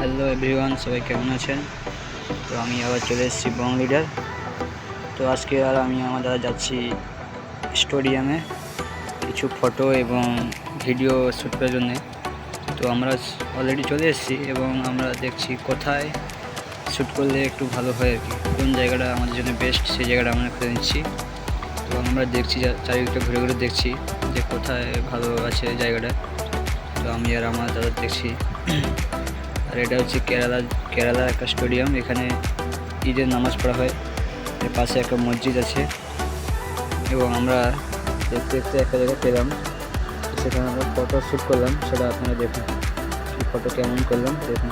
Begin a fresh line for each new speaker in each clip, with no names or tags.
Hello everyone, সবাই কেমন আছেন? তো আমি আবার চলে এসেছি বং লিডার। তো আজকে আর আমি আমার দাদা যাচ্ছি স্টেডিয়ামে কিছু ফটো এবং ভিডিও শ্যুট করার জন্যে। তো আমরা অলরেডি চলে এসেছি এবং আমরা দেখছি কোথায় শ্যুট করলে একটু ভালো হয় আর কি, কোন জায়গাটা আমাদের জন্য বেস্ট সেই জায়গাটা আমরা খুঁজে নিচ্ছি। তো আমরা দেখছি, চারিদিকটা ঘুরে ঘুরে দেখছি যে কোথায় ভালো আছে জায়গাটা। তো আমি আর আমার দাদা দেখছি। আর এটা হচ্ছে কেরালার একটা স্টেডিয়াম। এখানে ঈদের নামাজ পড়া হয়। এর পাশে একটা মসজিদ আছে এবং আমরা দেখতে দেখতে একটা জায়গায় পেলাম, সেখানে আমরা ফটো শ্যুট করলাম। সেটা আপনারা দেখুন, ফটো কেমন করলাম দেখুন।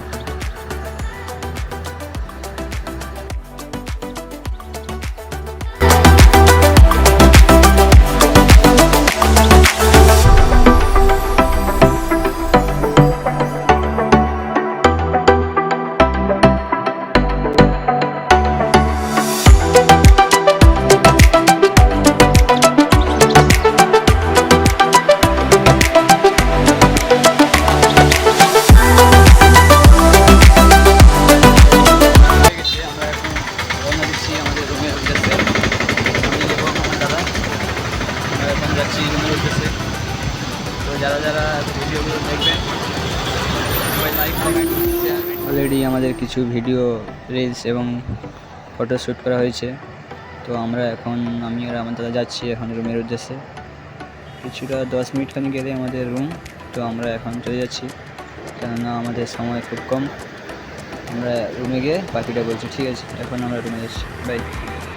আমাদের রুমের উদ্দেশ্যে আমি এবং আমার দাদা আমরা এখন যাচ্ছি রুমের উদ্দেশ্যে। তো যারা ভিডিওগুলো দেখবেন সবাই লাইক কমেন্ট শেয়ার। অলরেডি আমাদের কিছু ভিডিও, রিলস এবং ফটো শ্যুট করা হয়েছে। তো আমরা এখন আমি আর আমার দাদা যাচ্ছি এখন রুমের উদ্দেশ্যে। কিছুটা 10 মিনিট খানি গেলে আমাদের রুম। তো আমরা এখন চলে যাচ্ছি, কেননা আমাদের সময় খুব কম। আমরা রুমে গিয়ে বাকিটা বলছি, ঠিক আছে? এখন আমরা রুমে যাচ্ছি, বাই।